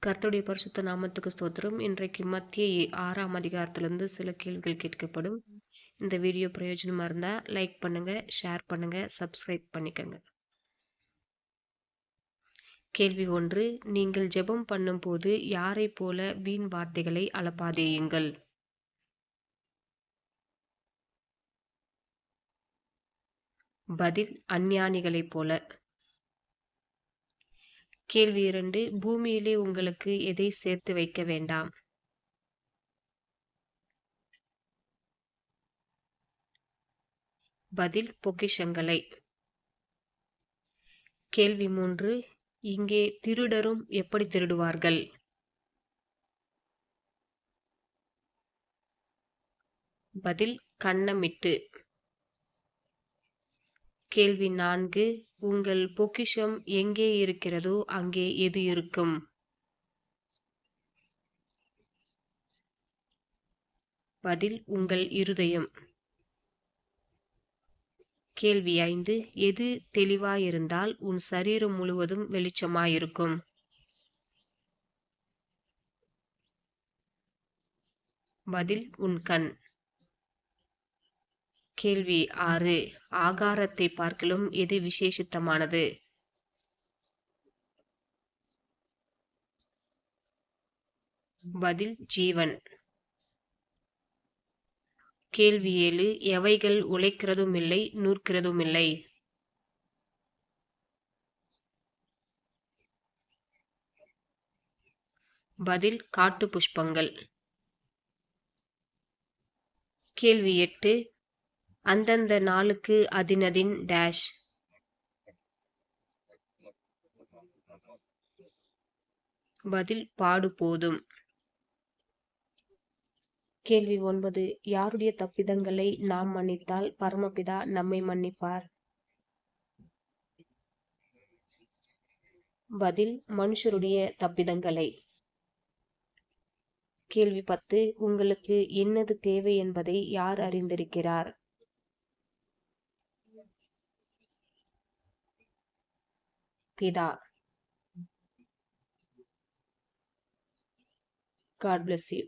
கர்த்தருடைய பரிசுத்த நாமத்துக்கு ஸ்தோத்திரம். இன்றைக்கு மத்தேயு 6ஆம் அதிகாரத்திலிருந்து சில கேள்விகள் கேட்கப்படும். இந்த வீடியோ பிரயோஜனமா இருந்தா லைக் பண்ணுங்க, ஷேர் பண்ணுங்க, சப்ஸ்கிரைப் பண்ணிக்கங்க. கேள்வி 1. நீங்கள் ஜெபம் பண்ணும்போது யாரைப் போல வீண் வார்த்தைகளை அலப்பாதேயுங்கள். பதில் அஞ்ஞானிகளைப் போல. கேள்வி 2. பூமியிலே உங்களுக்கு எதை சேர்த்து வைக்க வேண்டாம். பதில் பொக்கிஷங்களை. கேள்வி 3. இங்கே திருடரும் எப்படி திருடுவார்கள். பதில் கன்னமிட்டு. கேள்வி 4. உங்கள் பொக்கிஷம் எங்கே இருக்கிறதோ அங்கே எது இருக்கும். பதில் உங்கள் இருதயம். கேள்வி 5. எது தெளிவாயிருந்தால் உன் சரீரம் முழுவதும் வெளிச்சமாயிருக்கும். பதில் உன் கண். கேள்வி 6. ஆகாரத்தை பார்க்கிலும் எது விசேஷித்தமானது. பதில் ஜீவன். கேள்வி 7. எவைகள் உழைக்கிறதுமில்லை நூற்கிறதுமில்லை. பதில் காட்டு புஷ்பங்கள். கேள்வி 8. அந்தந்த நாளுக்கு அதினதின் டேஷ். பதில் பாடு போதும். கேள்வி 9. யாருடைய தப்பிதங்களை நாம் மன்னித்தால் பரமபிதா நம்மை மன்னிப்பார். பதில் மனுஷருடைய தப்பிதங்களை. கேள்வி 10. உங்களுக்கு என்னது தேவை என்பதை யார் அறிந்திருக்கிறார். பிதா. God bless you.